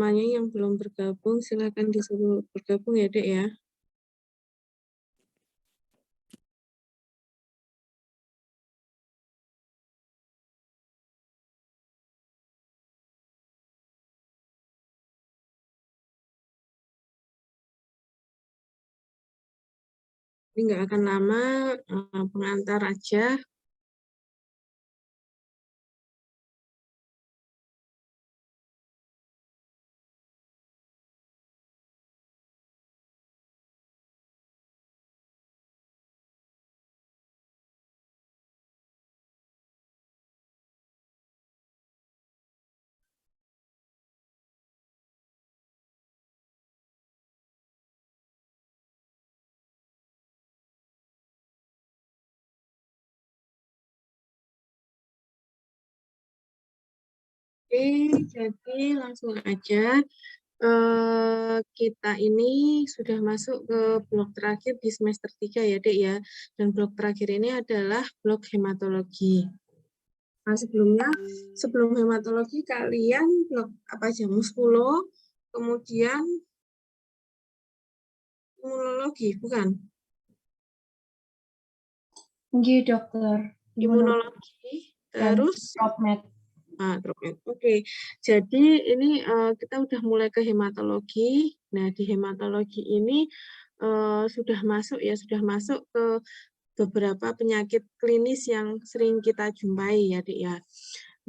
teman-temannya yang belum bergabung, silakan disuruh bergabung ya, Dek ya. Ini nggak akan lama, pengantar aja. Oke, jadi langsung aja. Kita ini sudah masuk ke blok terakhir di semester 3 ya, Dek ya. Dan blok terakhir ini adalah blok hematologi. Nah, sebelum hematologi kalian blok apa aja? Muskulo, kemudian imunologi, bukan? Iya, dokter. Imunologi, terus Tropmed. Tropmed. Oke, jadi ini kita udah mulai ke hematologi. Nah, di hematologi ini sudah masuk ke beberapa penyakit klinis yang sering kita jumpai ya, Dik ya.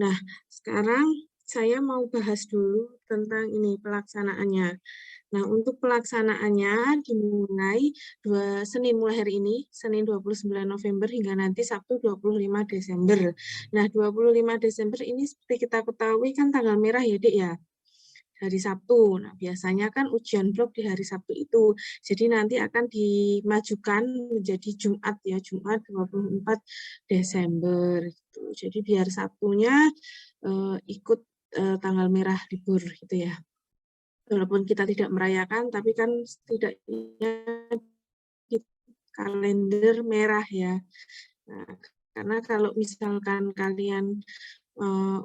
Nah, sekarang saya mau bahas dulu tentang ini pelaksanaannya. Nah, untuk pelaksanaannya dimulai Senin mulai hari ini, Senin 29 November hingga nanti Sabtu 25 Desember. Nah, 25 Desember ini seperti kita ketahui kan tanggal merah ya, Dik ya. Hari Sabtu. Nah, biasanya kan ujian blok di hari Sabtu itu. Jadi nanti akan dimajukan menjadi Jumat ya, Jumat 24 Desember gitu. Jadi biar Sabtunya ikut tanggal merah libur gitu ya. Walaupun kita tidak merayakan, tapi kan setidaknya di kalender merah ya. Nah, karena kalau misalkan kalian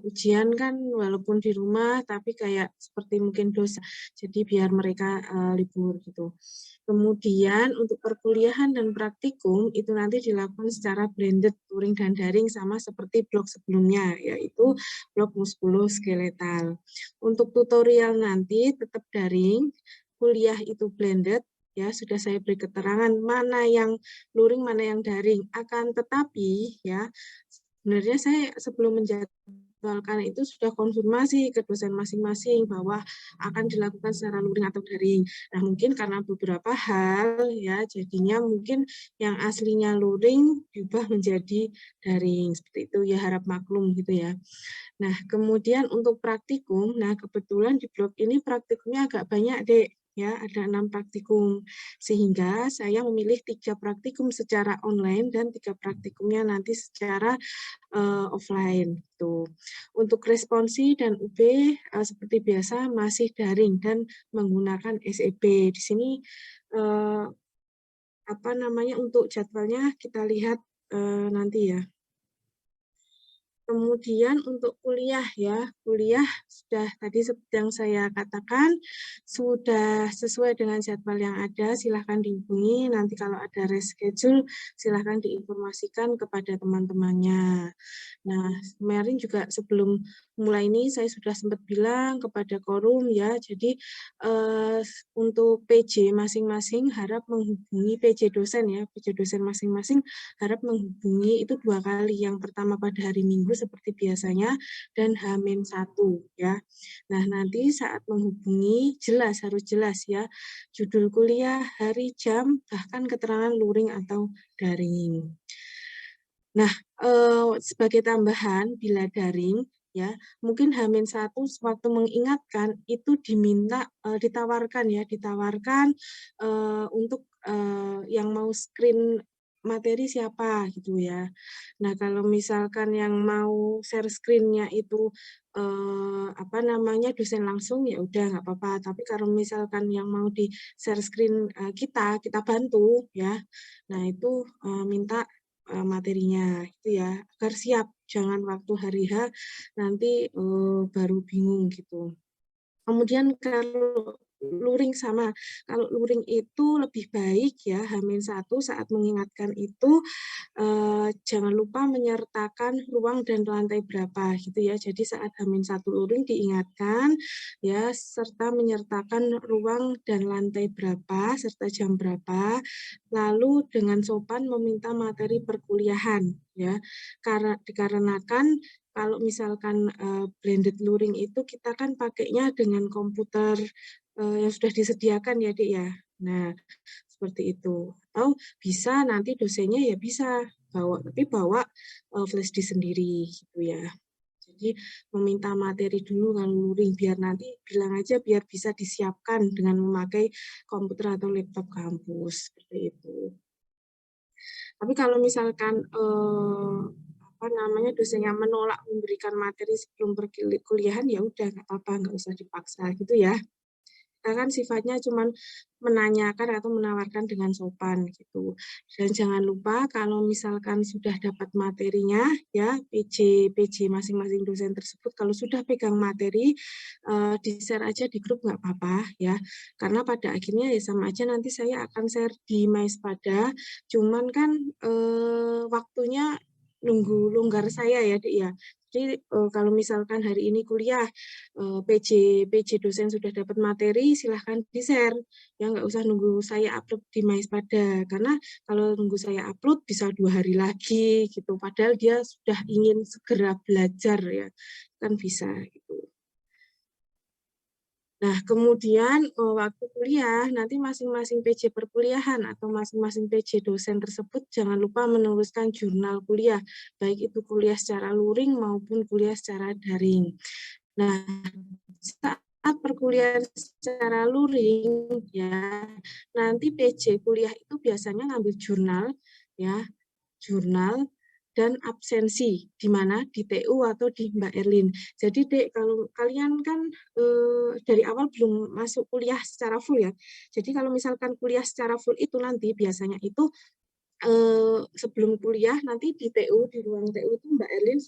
ujian kan walaupun di rumah tapi kayak seperti mungkin dosa, jadi biar mereka libur gitu. Kemudian untuk perkuliahan dan praktikum itu nanti dilakukan secara blended, touring dan daring sama seperti blok sebelumnya, yaitu blok muskuloskeletal. Untuk tutorial nanti tetap daring, kuliah itu blended, ya sudah saya beri keterangan mana yang luring, mana yang daring. Akan tetapi ya sebenarnya saya sebelum menjadwalkan itu sudah konfirmasi ke dosen masing-masing bahwa akan dilakukan secara luring atau daring. Nah, mungkin karena beberapa hal ya, jadinya mungkin yang aslinya luring diubah menjadi daring. Seperti itu ya, harap maklum gitu ya. Nah, kemudian untuk praktikum, nah kebetulan di blog ini praktikumnya agak banyak, Dek. Ya, ada 6 praktikum. Sehingga saya memilih 3 praktikum secara online dan 3 praktikumnya nanti secara offline. Gitu. Untuk responsi dan UB seperti biasa masih daring dan menggunakan SEB. Di sini untuk jadwalnya kita lihat nanti ya. Kemudian untuk kuliah ya, kuliah sudah tadi seperti yang saya katakan, sudah sesuai dengan jadwal yang ada, silahkan dihubungi, nanti kalau ada reschedule, silahkan diinformasikan kepada teman-temannya. Nah, kemarin juga sebelum mulai ini saya sudah sempat bilang kepada Korum ya, jadi untuk PJ masing-masing harap menghubungi PJ dosen ya, PJ dosen masing-masing harap menghubungi itu 2 kali, yang pertama pada hari Minggu seperti biasanya dan H-1 ya. Nah, nanti saat menghubungi harus jelas ya judul kuliah, hari, jam, bahkan keterangan luring atau daring. Nah, sebagai tambahan bila daring ya, mungkin H-1 waktu mengingatkan itu ditawarkan untuk yang mau screen materi siapa gitu ya. Nah, kalau misalkan yang mau share screen-nya itu dosen langsung ya udah nggak apa-apa. Tapi kalau misalkan yang mau di share screen kita bantu ya. Nah, itu minta materinya itu ya agar siap, jangan waktu hari H nanti baru bingung gitu. Kemudian kalau luring sama, kalau luring itu lebih baik ya H-1 saat mengingatkan itu jangan lupa menyertakan ruang dan lantai berapa gitu ya. Jadi saat H-1 luring diingatkan ya serta menyertakan ruang dan lantai berapa serta jam berapa. Lalu dengan sopan meminta materi perkuliahan ya. Karena dikarenakan kalau misalkan blended luring itu kita kan pakainya dengan komputer yang sudah disediakan ya, Dik ya. Nah, seperti itu. Atau bisa nanti dosennya ya bisa bawa flash disk sendiri gitu ya. Jadi meminta materi dulu kan luring biar nanti bilang aja biar bisa disiapkan dengan memakai komputer atau laptop kampus seperti itu. Tapi kalau misalkan dosennya menolak memberikan materi sebelum perkuliahan ya udah nggak apa-apa, nggak usah dipaksa gitu ya. Kita kan sifatnya cuma menanyakan atau menawarkan dengan sopan gitu. Dan jangan lupa kalau misalkan sudah dapat materinya ya PJ masing-masing dosen tersebut kalau sudah pegang materi di-share aja di grup nggak apa-apa ya. Karena pada akhirnya ya sama aja nanti saya akan share di MySpada, cuman kan waktunya nunggu longgar saya ya, Dik ya. Jadi kalau misalkan hari ini kuliah PJ dosen sudah dapat materi, silahkan di-share. Ya nggak usah nunggu saya upload di MySpada, karena kalau nunggu saya upload bisa 2 hari lagi gitu. Padahal dia sudah ingin segera belajar ya, kan bisa gitu. Nah, kemudian waktu kuliah, nanti masing-masing PJ perkuliahan atau masing-masing PJ dosen tersebut jangan lupa menuliskan jurnal kuliah, baik itu kuliah secara luring maupun kuliah secara daring. Nah, saat perkuliahan secara luring ya, nanti PJ kuliah itu biasanya ngambil jurnal ya, jurnal dan absensi di mana di TU atau di Mbak Erlin. Jadi Dek, kalau kalian kan dari awal belum masuk kuliah secara full ya. Jadi kalau misalkan kuliah secara full itu nanti biasanya itu sebelum kuliah nanti di TU, di ruang TU itu Mbak Erlin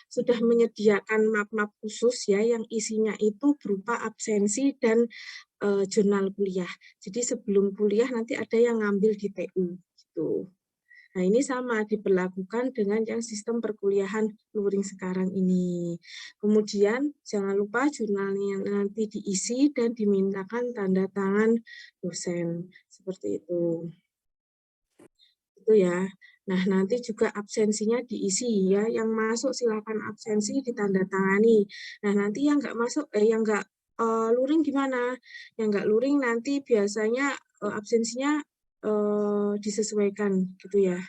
sudah menyediakan map-map khusus ya yang isinya itu berupa absensi dan jurnal kuliah. Jadi sebelum kuliah nanti ada yang ngambil di TU gitu. Nah, ini sama diberlakukan dengan yang sistem perkuliahan luring sekarang ini. Kemudian jangan lupa jurnalnya nanti diisi dan dimintakan tanda tangan dosen. Seperti itu. Itu ya. Nah, nanti juga absensinya diisi ya. Yang masuk silakan absensi ditandatangani. Nah, nanti yang nggak masuk, yang nggak luring gimana? Yang nggak luring nanti biasanya absensinya disesuaikan gitu ya.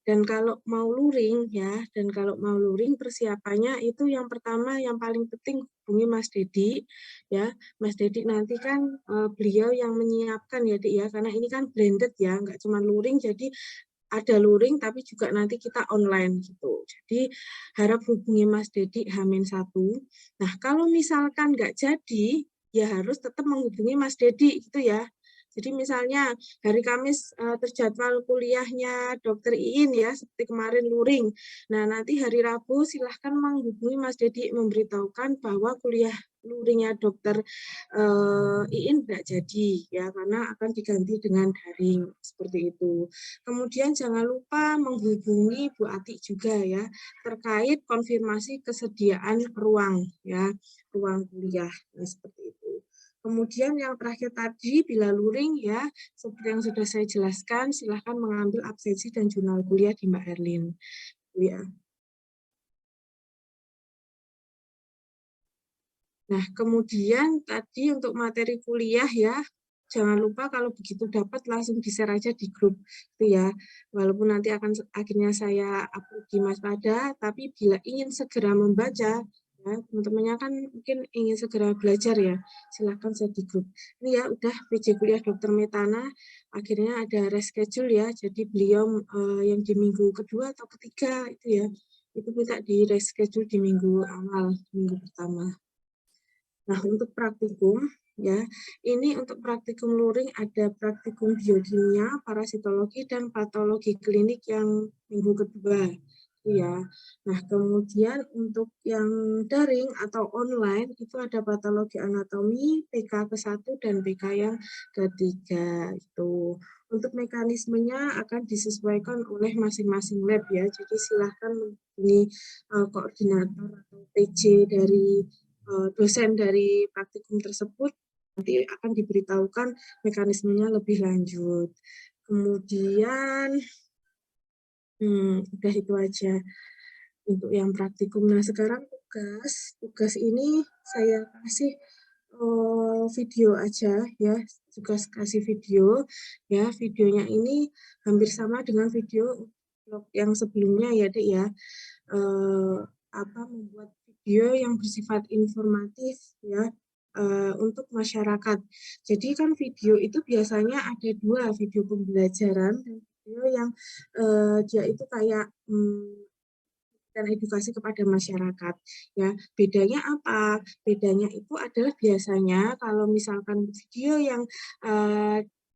Dan kalau mau luring ya, dan kalau mau luring persiapannya itu yang pertama yang paling penting hubungi Mas Dedi ya. Mas Dedi nanti kan beliau yang menyiapkan ya Dik ya, karena ini kan blended ya, nggak cuma luring jadi ada luring tapi juga nanti kita online gitu. Jadi harap hubungi Mas Dedi H-1. Nah, kalau misalkan nggak jadi ya harus tetap menghubungi Mas Dedi gitu ya. Jadi misalnya hari Kamis terjadwal kuliahnya Dokter Iin ya, seperti kemarin luring. Nah, nanti hari Rabu silahkan menghubungi Mas Dedi memberitahukan bahwa kuliah luringnya Dokter Iin tidak jadi ya, karena akan diganti dengan daring seperti itu. Kemudian jangan lupa menghubungi Bu Ati juga ya terkait konfirmasi kesediaan ruang ya, ruang kuliah. Nah, seperti itu. Kemudian yang terakhir tadi, bila luring ya, seperti yang sudah saya jelaskan, silahkan mengambil absensi dan jurnal kuliah di Mbak Erlin. Ya. Nah, kemudian tadi untuk materi kuliah ya, jangan lupa kalau begitu dapat langsung di-share aja di grup. Itu ya, walaupun nanti akan akhirnya saya upload di MySpada, tapi bila ingin segera membaca, ya, teman-temannya kan mungkin ingin segera belajar ya, silakan share di grup. Ini ya udah PJ kuliah Dr. Metana, akhirnya ada reschedule ya, jadi beliau yang di minggu kedua atau ketiga itu ya, itu minta di reschedule di minggu awal, minggu pertama. Nah, untuk praktikum, ya, ini untuk praktikum luring ada praktikum biokimia, parasitologi, dan patologi klinik yang minggu kedua. ya. Nah, kemudian untuk yang daring atau online itu ada patologi anatomi, PK ke-1 dan PK yang ketiga itu. Untuk mekanismenya akan disesuaikan oleh masing-masing lab ya. Jadi silahkan menghubungi koordinator atau TC dari dosen dari praktikum tersebut, nanti akan diberitahukan mekanismenya lebih lanjut. Kemudian udah itu aja untuk yang praktikum. Nah, sekarang tugas ini saya kasih video aja ya, tugas kasih video ya. Videonya ini hampir sama dengan video blog yang sebelumnya ya, Dek ya. Membuat video yang bersifat informatif ya, untuk masyarakat. Jadi kan video itu biasanya ada dua, video pembelajaran dan video yang dia itu kayak dan edukasi kepada masyarakat ya. Bedanya apa? Bedanya itu adalah biasanya kalau misalkan video yang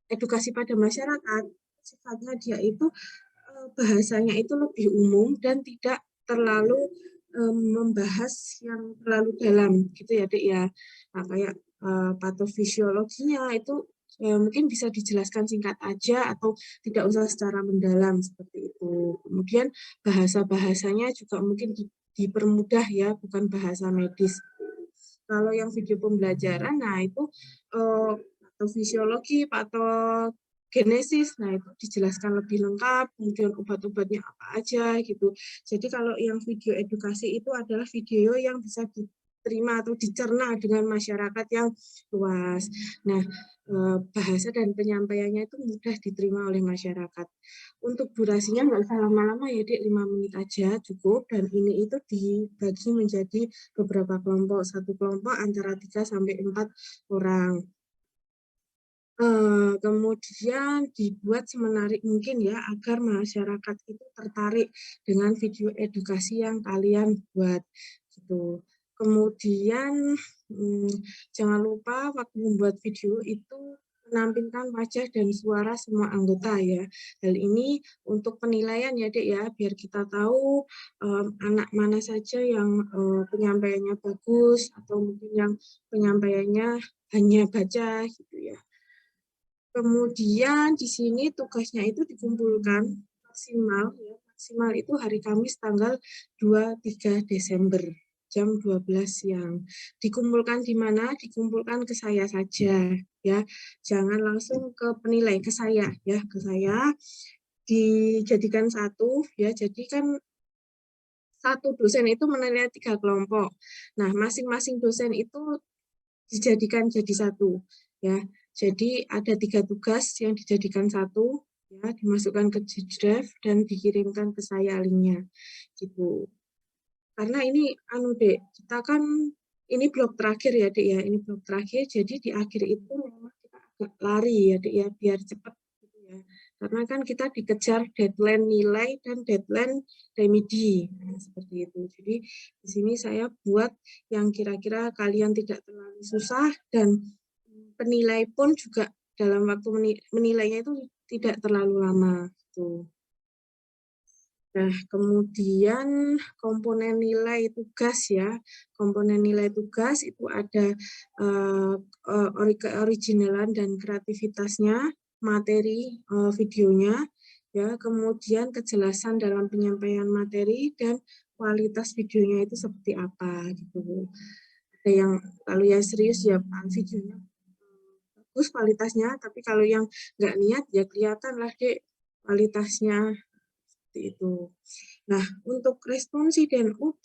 edukasi pada masyarakat, sifatnya dia itu bahasanya itu lebih umum dan tidak terlalu membahas yang terlalu dalam gitu ya, Dek ya. Nah, kayak patofisiologinya itu mungkin bisa dijelaskan singkat aja atau tidak usah secara mendalam seperti itu. Kemudian bahasa-bahasanya juga mungkin dipermudah ya, bukan bahasa medis. Kalau yang video pembelajaran, nah itu patofisiologi, patogenesis, nah itu dijelaskan lebih lengkap, kemudian obat-obatnya apa aja gitu. Jadi kalau yang video edukasi itu adalah video yang bisa diterima atau dicerna dengan masyarakat yang luas. Nah, bahasa dan penyampaiannya itu mudah diterima oleh masyarakat. Untuk durasinya nggak usah lama-lama ya, Dek, 5 menit aja cukup, dan ini itu dibagi menjadi beberapa kelompok. Satu kelompok antara 3 sampai 4 orang. Kemudian dibuat semenarik mungkin ya, agar masyarakat itu tertarik dengan video edukasi yang kalian buat gitu. Kemudian jangan lupa waktu membuat video itu menampilkan wajah dan suara semua anggota ya. Hal ini untuk penilaian ya, Dek ya, biar kita tahu anak mana saja yang penyampaiannya bagus atau mungkin yang penyampaiannya hanya baca gitu ya. Kemudian di sini tugasnya itu dikumpulkan maksimal ya, maksimal itu hari Kamis tanggal 23 Desember jam 12 siang. Dikumpulkan di mana? Dikumpulkan ke saya saja ya. Jangan langsung ke penilai, ke saya ya, ke saya. Dijadikan satu ya. Jadi kan satu dosen itu menilai 3 kelompok. Nah, masing-masing dosen itu dijadikan jadi satu ya. Jadi ada 3 tugas yang dijadikan satu ya, dimasukkan ke Drive dan dikirimkan ke saya linknya gitu. Karena ini Dek, kita kan ini blok terakhir ya, Dek ya. Ini blok terakhir, jadi di akhir itu memang kita agak lari ya, Dek ya, biar cepat gitu ya. Karena kan kita dikejar deadline nilai dan deadline remedi. Nah, seperti itu. Jadi di sini saya buat yang kira-kira kalian tidak terlalu susah dan penilai pun juga dalam waktu menilainya itu tidak terlalu lama gitu. Nah, kemudian komponen nilai tugas ya. Komponen nilai tugas itu ada keoriginalan dan kreativitasnya, materi videonya, ya, kemudian kejelasan dalam penyampaian materi dan kualitas videonya itu seperti apa gitu. Ada yang kalau yang serius ya videonya bagus kualitasnya, tapi kalau yang nggak niat ya kelihatan lah, Dek, kualitasnya itu. Nah, untuk responsi dan UB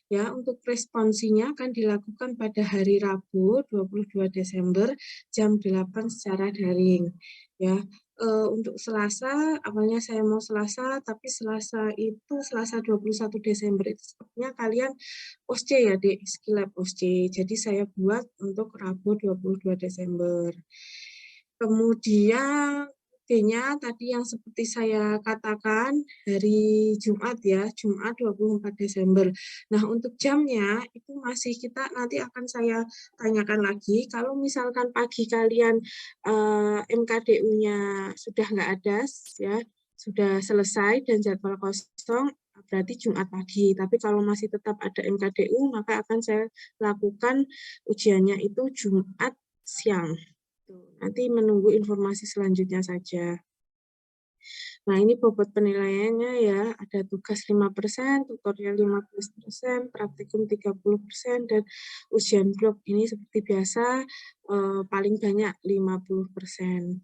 ya, untuk responsinya akan dilakukan pada hari Rabu 22 Desember jam 8 secara daring ya. Untuk Selasa, awalnya saya mau Selasa, tapi Selasa 21 Desember itu sepertinya kalian OSCE ya, Dek, Skillab OSCE. Jadi saya buat untuk Rabu 22 Desember. Kemudian D-nya tadi yang seperti saya katakan hari Jumat ya, Jumat 24 Desember. Nah, untuk jamnya itu masih kita nanti akan saya tanyakan lagi. Kalau misalkan pagi kalian MKDU-nya sudah nggak ada ya, sudah selesai dan jadwal kosong, berarti Jumat pagi. Tapi kalau masih tetap ada MKDU, maka akan saya lakukan ujiannya itu Jumat siang. Nanti menunggu informasi selanjutnya saja. Nah, ini bobot penilaiannya ya, ada tugas 5%, tutorial 15%, praktikum 30%, dan ujian blok ini seperti biasa paling banyak 50%.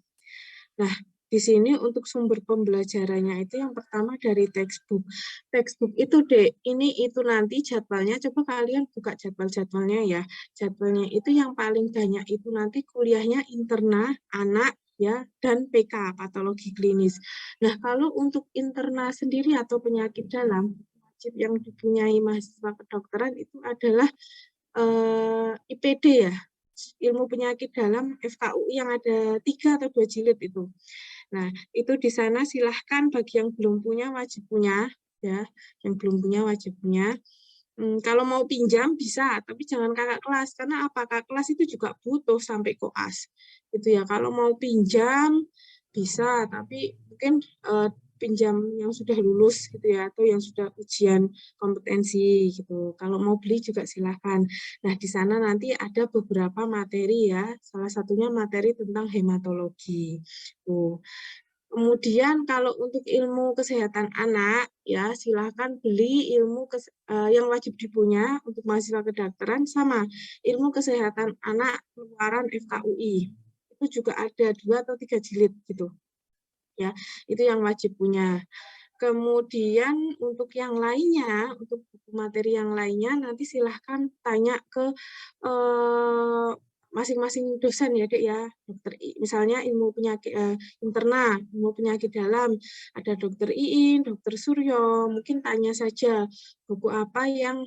Nah, di sini untuk sumber pembelajarannya itu yang pertama dari textbook. Textbook itu itu nanti jadwalnya, coba kalian buka jadwal-jadwalnya ya. Jadwalnya itu yang paling banyak itu nanti kuliahnya interna, anak, ya, dan PK, patologi klinis. Nah, kalau untuk interna sendiri atau penyakit dalam, wajib yang dipunyai mahasiswa kedokteran itu adalah IPD ya, ilmu penyakit dalam FKUI yang ada 3 atau 2 jilid itu. Nah, itu di sana silahkan bagi yang belum punya wajib punya, ya, yang belum punya wajib punya. Kalau mau pinjam bisa, tapi jangan kakak kelas, karena apa? Kakak kelas itu juga butuh sampai koas, gitu ya. Kalau mau pinjam bisa, tapi mungkin pinjam yang sudah lulus gitu ya, atau yang sudah ujian kompetensi gitu. Kalau mau beli juga silahkan. Nah, di sana nanti ada beberapa materi ya, salah satunya materi tentang hematologi. Tuh. Kemudian kalau untuk ilmu kesehatan anak, ya silahkan beli ilmu yang wajib dipunya untuk mahasiswa kedokteran sama ilmu kesehatan anak keluaran FKUI. Itu juga ada 2 atau 3 jilid gitu. Ya, itu yang wajib punya. Kemudian untuk yang lainnya, untuk buku materi yang lainnya nanti silahkan tanya ke masing-masing dosen ya Dek ya. Dokter misalnya ilmu penyakit interna, ilmu penyakit dalam, ada Dokter Iin, Dokter Suryo, mungkin tanya saja buku apa yang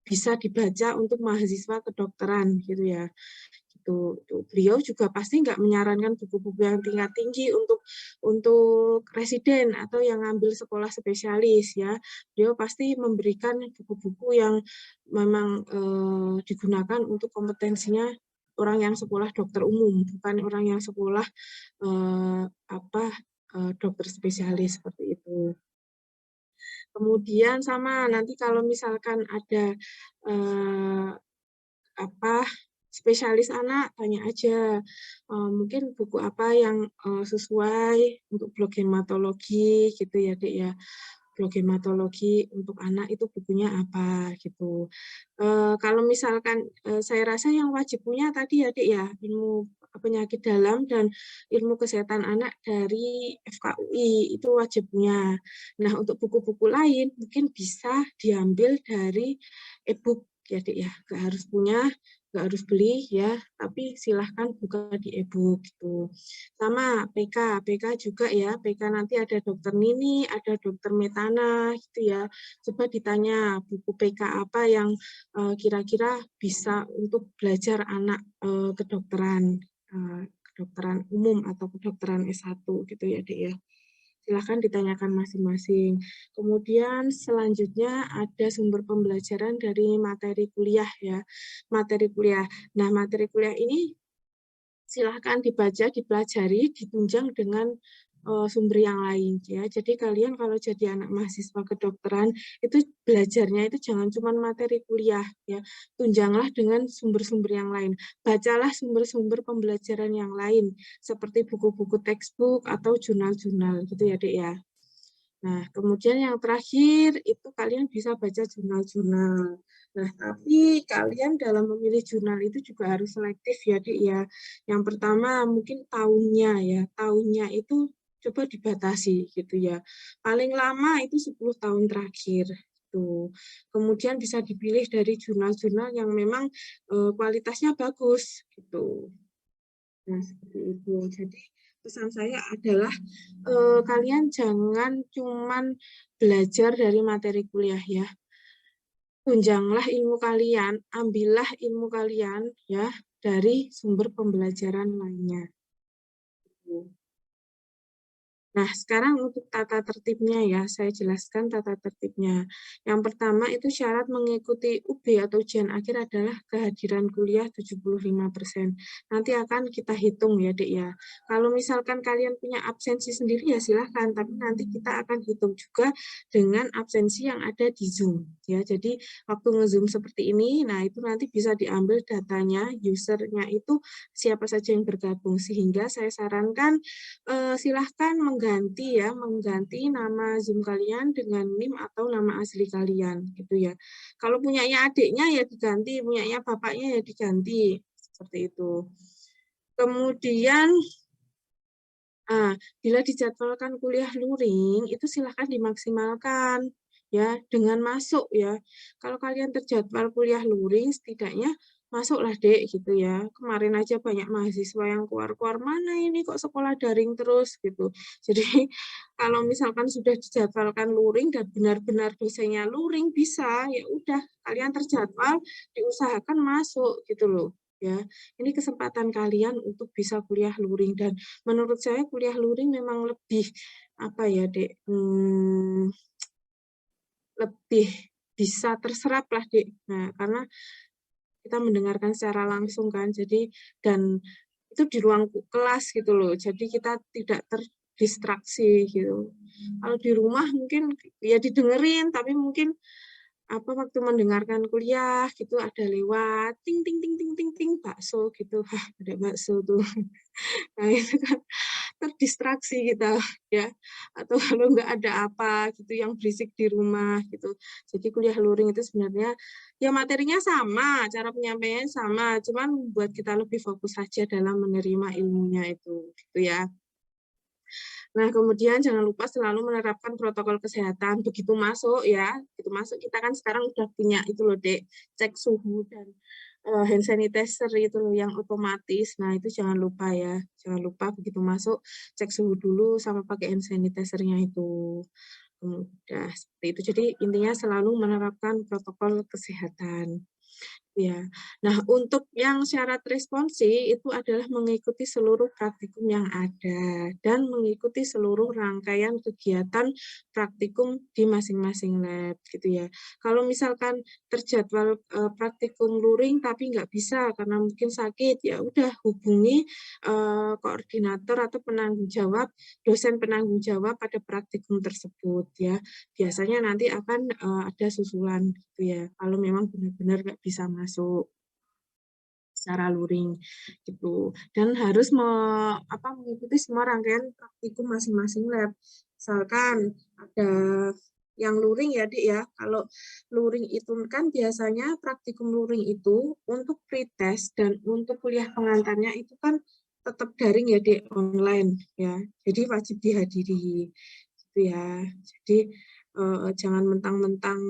bisa dibaca untuk mahasiswa kedokteran gitu ya. Gitu. Beliau juga pasti nggak menyarankan buku-buku yang tingkat tinggi untuk residen atau yang ngambil sekolah spesialis ya. Beliau pasti memberikan buku-buku yang memang digunakan untuk kompetensinya orang yang sekolah dokter umum, bukan orang yang sekolah dokter spesialis seperti itu. Kemudian sama nanti kalau misalkan ada spesialis anak, tanya aja mungkin buku apa yang sesuai untuk blok hematologi gitu ya Dek ya. Blok hematologi untuk anak itu bukunya apa gitu. Kalau misalkan saya rasa yang wajib punya tadi ya Dek ya, ilmu penyakit dalam dan ilmu kesehatan anak dari FKUI itu wajib punya. Nah, untuk buku-buku lain mungkin bisa diambil dari e-book ya Dek ya, nggak harus punya, nggak harus beli ya, tapi silahkan buka di e-book gitu. Sama PK juga ya, PK nanti ada Dokter Nini, ada Dokter Metana gitu ya. Coba ditanya buku PK apa yang kira-kira bisa untuk belajar anak kedokteran umum atau kedokteran S1 gitu ya Dek ya. Silahkan ditanyakan masing-masing. Kemudian selanjutnya ada sumber pembelajaran dari materi kuliah ya. Materi kuliah. Nah, materi kuliah ini silahkan dibaca, dipelajari, ditunjang dengan sumber yang lain ya. Jadi kalian kalau jadi anak mahasiswa kedokteran itu belajarnya itu jangan cuma materi kuliah ya. Tunjanglah dengan sumber-sumber yang lain. Bacalah sumber-sumber pembelajaran yang lain seperti buku-buku textbook atau jurnal-jurnal gitu ya, Dek ya. Nah, kemudian yang terakhir itu kalian bisa baca jurnal-jurnal. Nah, tapi kalian dalam memilih jurnal itu juga harus selektif ya, Dik ya. Yang pertama mungkin tahunnya ya. Tahunnya itu coba dibatasi gitu ya. Paling lama itu 10 tahun terakhir. Tuh. Kemudian bisa dipilih dari jurnal-jurnal yang memang kualitasnya bagus gitu. Nah, seperti itu. Jadi pesan saya adalah kalian jangan cuman belajar dari materi kuliah ya. Tunjanglah ilmu kalian, ambillah ilmu kalian ya dari sumber pembelajaran lainnya. Nah, sekarang untuk tata tertibnya ya, saya jelaskan tata tertibnya. Yang pertama itu syarat mengikuti UB atau ujian akhir adalah kehadiran kuliah 75%. Nanti akan kita hitung ya, Dek ya. Kalau misalkan kalian punya absensi sendiri ya silahkan, tapi nanti kita akan hitung juga dengan absensi yang ada di Zoom. Ya, jadi waktu nge-Zoom seperti ini, nah itu nanti bisa diambil datanya, usernya itu siapa saja yang bergabung. Sehingga saya sarankan silahkan mengganti nama Zoom kalian dengan NIM atau nama asli kalian gitu ya. Kalau punyanya adiknya ya diganti, punyanya bapaknya ya diganti seperti itu. Kemudian bila dijadwalkan kuliah luring itu silahkan dimaksimalkan ya dengan masuk ya. Kalau kalian terjadwal kuliah luring setidaknya masuklah Dek gitu ya. Kemarin aja banyak mahasiswa yang keluar-keluar, mana ini kok sekolah daring terus gitu. Jadi kalau misalkan sudah dijadwalkan luring dan benar-benar dosennya luring bisa, ya udah kalian terjadwal diusahakan masuk gitu loh. Ya, ini kesempatan kalian untuk bisa kuliah luring dan menurut saya kuliah luring memang lebih apa ya, Dek, lebih bisa terserap lah, Dek. Nah, karena kita mendengarkan secara langsung kan, jadi dan itu di ruang kelas gitu loh, jadi kita tidak terdistraksi gitu. Kalau di rumah mungkin ya didengerin, tapi mungkin apa waktu mendengarkan kuliah gitu ada lewat ting ting ting ting ting ting bakso gitu, ada bakso tuh. Nah itu kan terdistraksi kita ya, atau kalau nggak ada apa gitu yang berisik di rumah gitu. Jadi kuliah luring itu sebenarnya ya materinya sama, cara penyampaiannya sama, cuman buat kita lebih fokus saja dalam menerima ilmunya itu gitu ya. Nah, kemudian jangan lupa selalu menerapkan protokol kesehatan begitu masuk ya. Begitu masuk kita kan sekarang udah punya itu loh, Dek, cek suhu dan hand sanitizer itu loh yang otomatis. Nah, itu jangan lupa ya. Jangan lupa begitu masuk cek suhu dulu sama pakai hand sanitizer-nya itu. Udah seperti itu. Jadi intinya selalu menerapkan protokol kesehatan. Ya. Nah, untuk yang syarat responsi itu adalah mengikuti seluruh praktikum yang ada dan mengikuti seluruh rangkaian kegiatan praktikum di masing-masing lab gitu ya. Kalau misalkan terjadwal praktikum luring tapi nggak bisa karena mungkin sakit, ya udah hubungi koordinator atau penanggung jawab, dosen penanggung jawab pada praktikum tersebut ya. Biasanya nanti akan ada susulan gitu ya. Kalau memang benar-benar nggak bisa masuk secara luring gitu dan harus mengikuti semua rangkaian praktikum masing-masing lab. Misalkan ada yang luring ya Dik ya, kalau luring itu kan biasanya praktikum luring itu untuk pretest dan untuk kuliah pengantarnya itu kan tetap daring ya Dik, online ya, jadi wajib dihadiri gitu ya. Jadi jangan mentang-mentang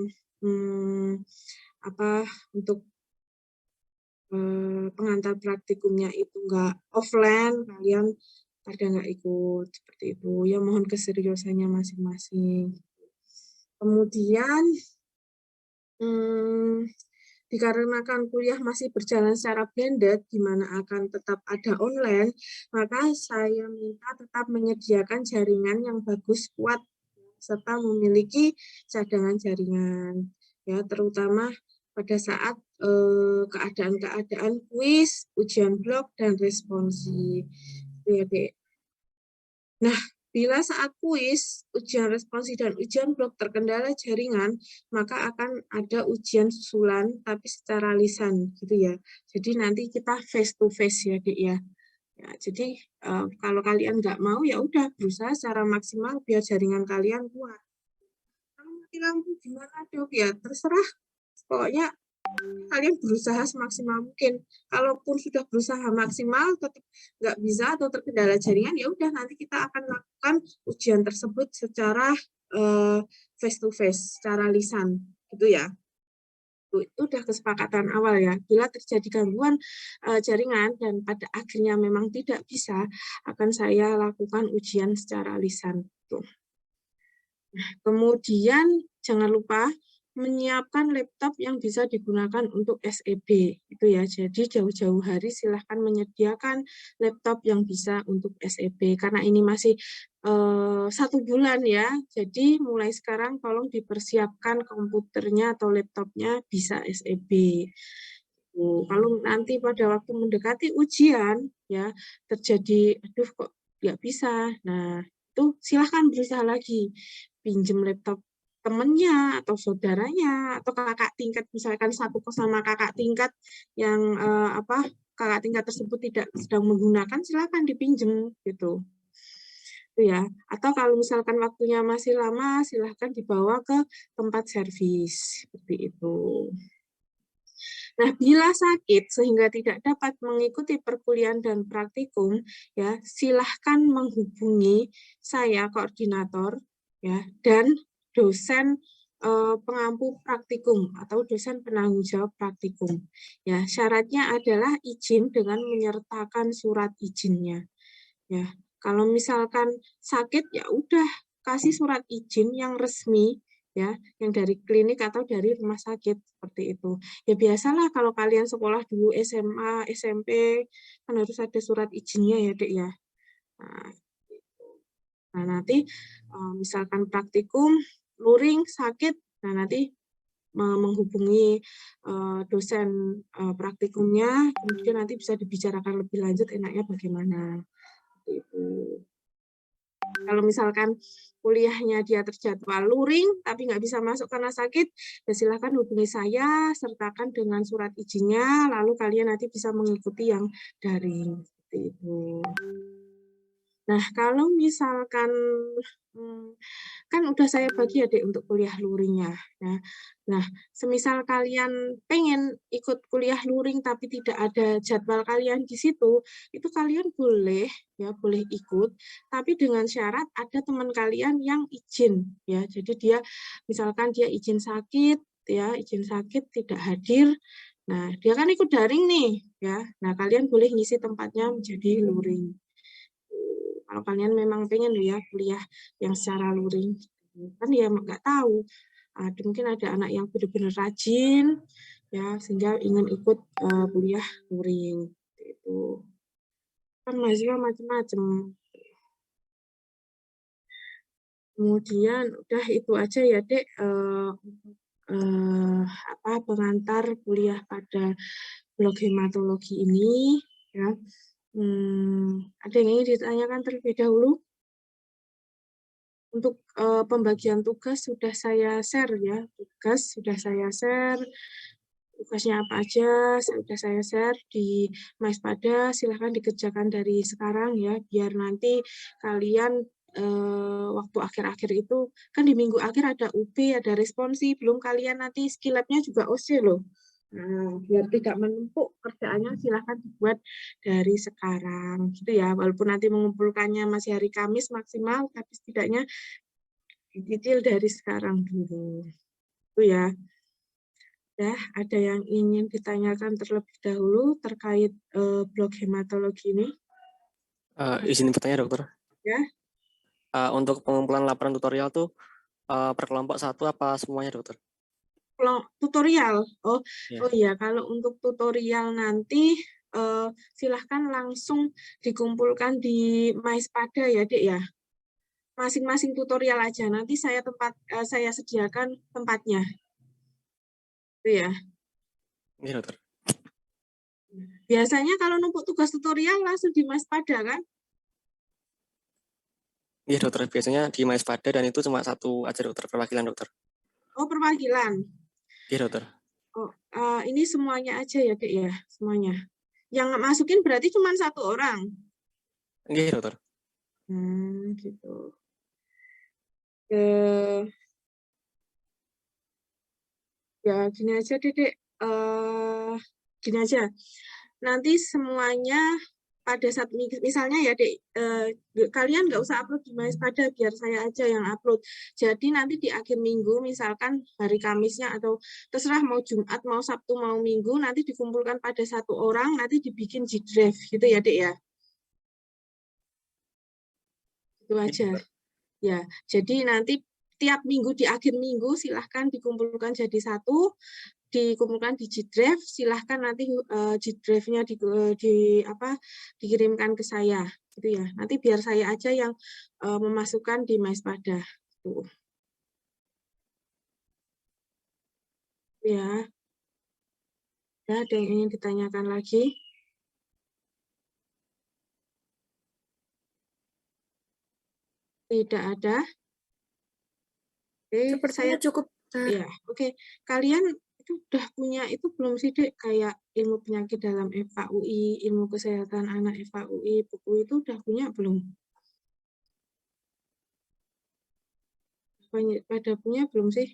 untuk pengantar praktikumnya itu nggak offline, kalian pada nggak ikut seperti itu. Ya mohon keseriusannya masing-masing. Kemudian dikarenakan kuliah masih berjalan secara blended, di mana akan tetap ada online, maka saya minta tetap menyediakan jaringan yang bagus, kuat, serta memiliki cadangan jaringan. Ya, terutama pada saat keadaan-keadaan kuis, ujian blok, dan responsi. Ya, Dek. Nah, bila saat kuis, ujian responsi, dan ujian blok terkendala jaringan, maka akan ada ujian susulan, tapi secara lisan, gitu ya. Jadi nanti kita face to face ya, Dek ya. Ya, jadi kalau kalian nggak mau, ya udah berusaha secara maksimal biar jaringan kalian kuat. Kalau mati lampu gimana dok? Ya terserah. Pokoknya kalian berusaha semaksimal mungkin. Kalaupun sudah berusaha maksimal tetap nggak bisa atau terkendala jaringan, ya udah nanti kita akan lakukan ujian tersebut secara face to face, secara lisan, gitu ya. Itu udah kesepakatan awal ya. Bila terjadi gangguan jaringan dan pada akhirnya memang tidak bisa, akan saya lakukan ujian secara lisan. Tuh. Kemudian jangan lupa menyiapkan laptop yang bisa digunakan untuk SEB itu ya. Jadi jauh-jauh hari silahkan menyediakan laptop yang bisa untuk SEB karena ini masih 1 bulan ya. Jadi mulai sekarang tolong dipersiapkan komputernya atau laptopnya bisa SEB. Kalau nanti pada waktu mendekati ujian ya terjadi aduh kok nggak bisa. Nah, itu silahkan berusaha lagi pinjem laptop temennya atau saudaranya atau kakak tingkat, misalkan satu kos sama kakak tingkat yang kakak tingkat tersebut tidak sedang menggunakan, silakan dipinjem gitu. Itu ya. Atau kalau misalkan waktunya masih lama, silahkan dibawa ke tempat servis seperti itu. Nah, bila sakit sehingga tidak dapat mengikuti perkuliahan dan praktikum, ya silahkan menghubungi saya koordinator, ya dan dosen pengampu praktikum atau dosen penanggung jawab praktikum. Ya, syaratnya adalah izin dengan menyertakan surat izinnya. Ya, kalau misalkan sakit ya udah kasih surat izin yang resmi ya, yang dari klinik atau dari rumah sakit seperti itu. Ya biasalah kalau kalian sekolah dulu SMA, SMP kan harus ada surat izinnya ya, Dek ya. Nah, nanti misalkan praktikum, luring, sakit, nah nanti menghubungi dosen praktikumnya, kemudian nanti bisa dibicarakan lebih lanjut enaknya bagaimana. Seperti itu. Kalau misalkan kuliahnya dia terjadwal luring, tapi nggak bisa masuk karena sakit, ya silahkan hubungi saya, sertakan dengan surat izinnya, lalu kalian nanti bisa mengikuti yang daring. Seperti itu. Nah, kalau misalkan kan udah saya bagi ya Dek untuk kuliah luringnya. Nah, semisal kalian pengen ikut kuliah luring tapi tidak ada jadwal kalian di situ, itu kalian boleh ya boleh ikut, tapi dengan syarat ada teman kalian yang izin ya. Jadi dia misalkan dia izin sakit ya, izin sakit tidak hadir. Nah, dia kan ikut daring nih ya. Nah, kalian boleh ngisi tempatnya menjadi luring. Kalau kalian memang pengen ya kuliah yang secara luring, kan ya nggak tahu. Mungkin ada anak yang benar-benar rajin, ya sehingga ingin ikut kuliah luring. Itu kan mahasiswa macam-macam. Kemudian udah itu aja ya Dek, pengantar kuliah pada blog hematologi ini. Ya. Ada yang ingin ditanyakan terlebih dahulu? Untuk pembagian tugas sudah saya share ya, tugasnya apa aja sudah saya share di MySpada, silahkan dikerjakan dari sekarang ya, biar nanti kalian waktu akhir-akhir itu, kan di minggu akhir ada UB, ada responsi, belum kalian nanti skill lab-nya juga OC loh. Nah, biar tidak menumpuk kerjaannya silahkan dibuat dari sekarang gitu ya, walaupun nanti mengumpulkannya masih hari Kamis maksimal, tapi setidaknya dicicil dari sekarang dulu itu ya. Ada yang ingin ditanyakan terlebih dahulu terkait blog hematologi ini? Izin bertanya dokter. Ya. Untuk pengumpulan laporan tutorial tuh per kelompok satu apa semuanya dokter? Tutorial. Oh iya, kalau untuk tutorial nanti silahkan langsung dikumpulkan di MySpada ya Dek ya. Masing-masing tutorial aja. Nanti saya sediakan tempatnya. Itu ya. Iya dokter. Biasanya kalau numpuk tugas tutorial langsung di MySpada kan? Iya dokter, biasanya di MySpada dan itu cuma satu aja dokter, perwakilan dokter. Oh perwakilan. Iya dokter. Oh, ini semuanya aja ya Dek ya, semuanya. Yang masukin berarti cuma 1 orang? Iya dokter. Gitu. Ya gini aja Dek, gini aja. Nanti semuanya pada saat misalnya ya Dek, kalian nggak usah upload di MySpada, biar saya aja yang upload. Jadi nanti di akhir minggu, misalkan hari Kamisnya atau terserah mau Jumat, mau Sabtu, mau Minggu, nanti dikumpulkan pada 1 orang, nanti dibikin G-Drive gitu ya Dek ya. Itu aja. Ya, jadi nanti tiap minggu di akhir minggu silahkan dikumpulkan jadi satu, dikumpulkan di G-Drive, silahkan nanti G-Drive-nya dikirimkan ke saya, gitu ya. Nanti biar saya aja yang memasukkan di MySpada. Tuh. Ya. Ya, ada yang ingin ditanyakan lagi? Tidak ada. Oke, Sepertinya cukup. Ya, oke. Kalian itu udah punya itu belum sih, Dek? Kayak ilmu penyakit dalam FKUI, ilmu kesehatan anak FKUI, buku itu udah punya belum? Pada punya belum sih?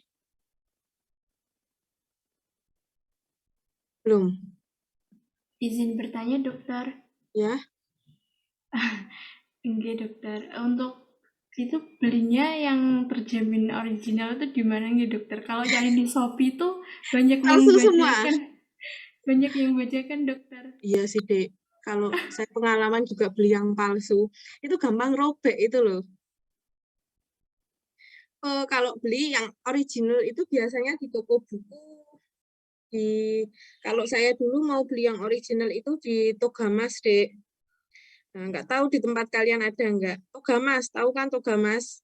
Belum. Izin bertanya, dokter. Ya. Enggak, dokter. Untuk itu belinya yang terjamin original itu di mana nggih, dokter? Kalau cari di Shopee itu banyak yang Palsu semua. bajakan. Banyak yang bajakan, dokter. Iya sih, Dek. Kalau saya pengalaman juga beli yang palsu, itu gampang robek itu loh. Kalau beli yang original itu biasanya di toko buku. Kalau saya dulu mau beli yang original itu di Togamas, Dek. Nah, nggak tahu di tempat kalian ada nggak? Togamas, tahu kan Togamas?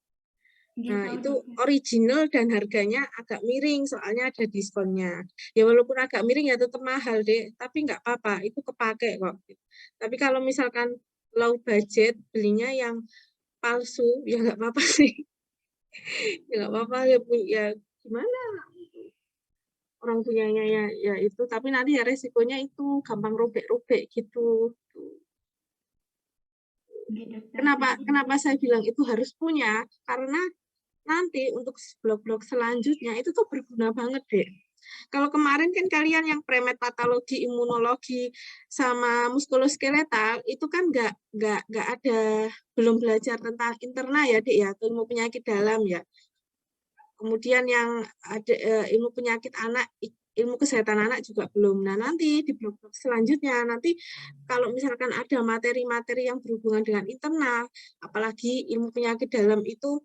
Nah, itu original dan harganya agak miring, soalnya ada diskonnya. Ya walaupun agak miring ya tetap mahal, Dek. Tapi nggak apa-apa, itu kepake kok. Tapi kalau misalkan low budget, belinya yang palsu, ya nggak apa-apa sih. Ya nggak apa-apa, ya gimana? Orang punyanya ya itu, tapi nanti ya resikonya itu gampang robek-robek gitu. Kenapa saya bilang itu harus punya? Karena nanti untuk blog-blog selanjutnya itu tuh berguna banget, Dek. Kalau kemarin kan kalian yang premet patologi, imunologi, sama muskuloskeletal itu kan nggak ada, belum belajar tentang interna ya, Dek ya, ilmu penyakit dalam ya. Kemudian yang ada ilmu penyakit anak, ilmu kesehatan anak juga belum. Nah, nanti di blog-blog selanjutnya, nanti kalau misalkan ada materi-materi yang berhubungan dengan internal, apalagi ilmu penyakit dalam itu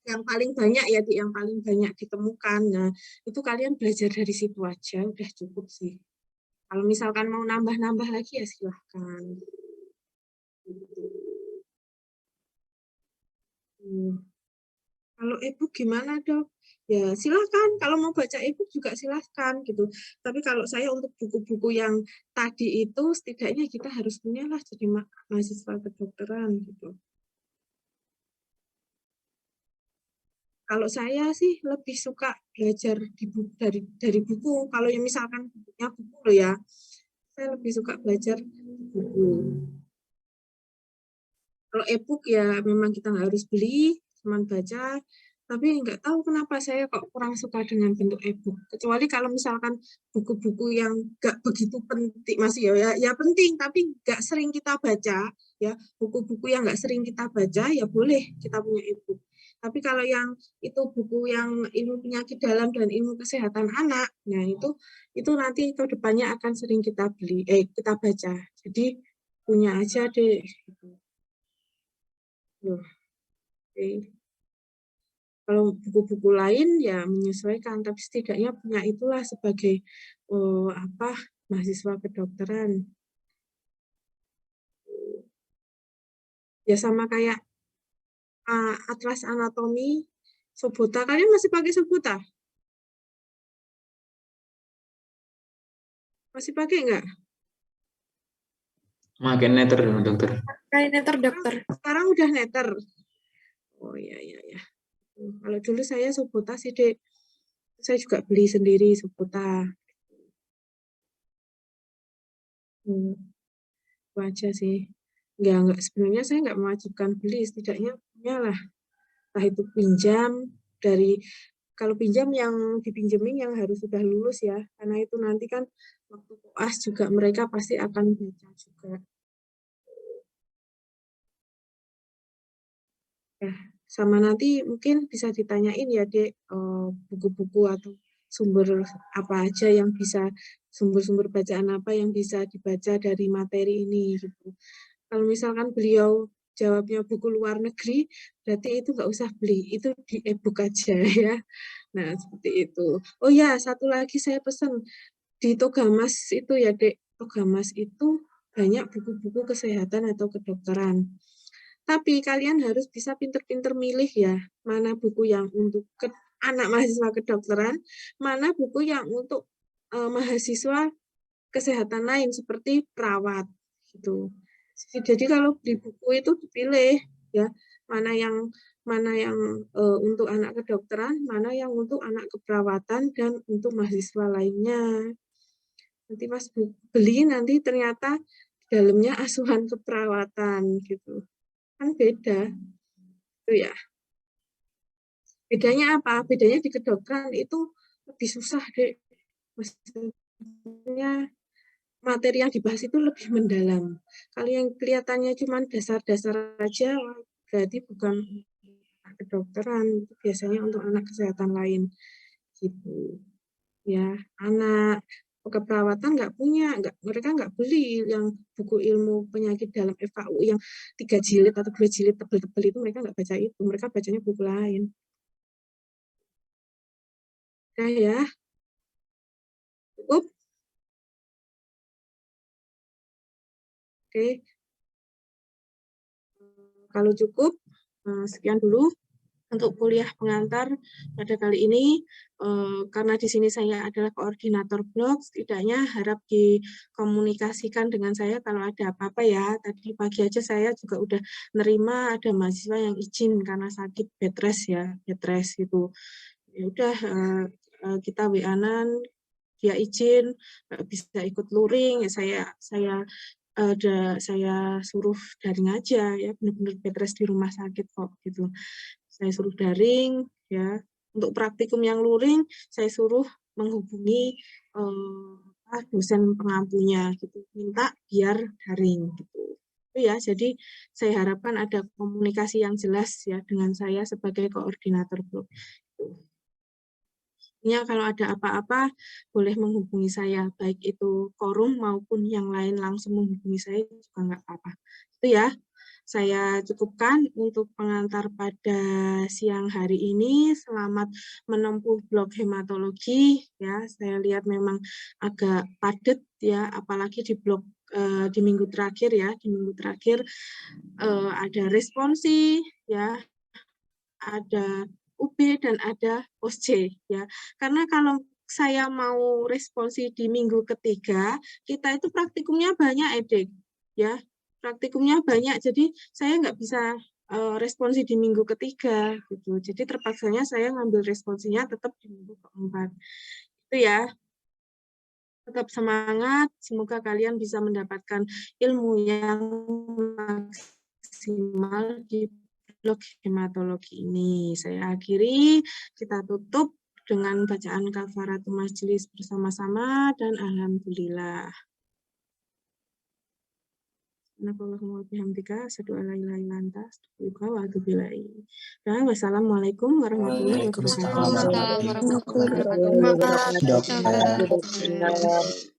yang paling banyak ya, yang paling banyak ditemukan. Nah, itu kalian belajar dari situ aja, udah cukup sih. Kalau misalkan mau nambah-nambah lagi ya silahkan. Kalau e-book gimana, Dok? Ya silahkan, kalau mau baca e-book juga silahkan gitu. Tapi kalau saya untuk buku-buku yang tadi itu setidaknya kita harus punya lah jadi mahasiswa kedokteran gitu. Kalau saya sih lebih suka belajar dari buku. Kalau yang misalkan bukunya buku loh ya, saya lebih suka belajar buku. Kalau e-book ya memang kita nggak harus beli, cuma baca. Tapi nggak tahu kenapa saya kok kurang suka dengan bentuk e-book. Kecuali kalau misalkan buku-buku yang nggak begitu penting, masih ya penting, tapi nggak sering kita baca. Ya, buku-buku yang nggak sering kita baca, ya boleh kita punya e-book. Tapi kalau yang itu buku yang ilmu penyakit dalam dan ilmu kesehatan anak, nah itu nanti ke depannya akan sering kita kita baca. Jadi punya aja deh. Okay. Kalau buku-buku lain ya menyesuaikan, tapi setidaknya punya itulah sebagai mahasiswa kedokteran. Ya sama kayak atlas anatomi Sobota. Kalian masih pakai Sobota? Masih pakai nggak? Makin netter, dokter. Kayak netter, dokter. Sekarang udah netter. Oh iya. Kalau dulu saya Sobota sih, Dek. Saya juga beli sendiri Sobota. Itu aja sih. Enggak, sebenarnya saya nggak mewajibkan beli, setidaknya punya lah. Entah itu pinjam dari, kalau pinjam yang dipinjemin yang harus sudah lulus ya, karena itu nanti kan waktu koas juga mereka pasti akan baca juga. Ya, sama nanti mungkin bisa ditanyain ya, Dek, buku-buku atau sumber apa aja yang bisa, sumber-sumber bacaan apa yang bisa dibaca dari materi ini gitu. Kalau misalkan beliau jawabnya buku luar negeri, berarti itu nggak usah beli, itu di e-book aja ya. Nah, seperti itu. Oh ya, satu lagi saya pesan di Togamas itu ya, Dek. Togamas itu banyak buku-buku kesehatan atau kedokteran. Tapi kalian harus bisa pinter-pinter milih ya, mana buku yang untuk anak mahasiswa kedokteran, mana buku yang untuk mahasiswa kesehatan lain seperti perawat gitu. Jadi kalau beli buku itu dipilih ya, mana yang untuk anak kedokteran, mana yang untuk anak keperawatan dan untuk mahasiswa lainnya. Nanti pas beli nanti ternyata dalamnya asuhan keperawatan gitu. Kan beda. Itu ya. Bedanya apa? Bedanya di kedokteran itu lebih susah, Dek. Maksudnya materi yang dibahas itu lebih mendalam. Kalau yang kelihatannya cuma dasar-dasar aja, berarti bukan kedokteran, itu biasanya untuk anak kesehatan lain. Gitu. Ya, anak keperawatan mereka nggak beli yang buku ilmu penyakit dalam FKU yang 3 jilid atau 2 jilid tebel-tebel itu, mereka nggak baca itu, mereka bacanya buku lain. Nah ya, cukup. Oke, kalau cukup, sekian dulu untuk kuliah pengantar pada kali ini. Karena di sini saya adalah koordinator blog, setidaknya harap dikomunikasikan dengan saya kalau ada apa-apa ya. Tadi pagi aja saya juga udah nerima ada mahasiswa yang izin karena sakit bed rest gitu. Ya udah, kita WA-an, dia izin bisa ikut luring, ya saya suruh daring aja ya, benar-benar bed rest di rumah sakit kok gitu. Saya suruh daring ya. Untuk praktikum yang luring saya suruh menghubungi dosen pengampunya gitu, minta biar daring gitu. Itu ya, jadi saya harapkan ada komunikasi yang jelas ya dengan saya sebagai koordinator blog. Ya, kalau ada apa-apa boleh menghubungi saya, baik itu korum maupun yang lain langsung menghubungi saya juga nggak apa-apa. Itu ya, saya cukupkan untuk pengantar pada siang hari ini. Selamat menempuh blog hematologi ya. Saya lihat memang agak padat ya, apalagi di blog di minggu terakhir ya. Di minggu terakhir ada responsi ya, ada UB dan ada OSC ya. Karena kalau saya mau responsi di minggu ketiga, kita itu praktikumnya banyak, Edek ya. Praktikumnya banyak, jadi saya nggak bisa responsi di minggu ketiga gitu. Jadi terpaksanya saya ngambil responsinya tetap di minggu keempat. Itu ya. Tetap semangat, semoga kalian bisa mendapatkan ilmu yang maksimal di blog hematologi ini. Saya akhiri, kita tutup dengan bacaan kafaratul majelis bersama-sama dan alhamdulillah. Wassalamualaikum warahmatullahi wabarakatuh. Waalaikumsalam warahmatullahi wabarakatuh. Dokter.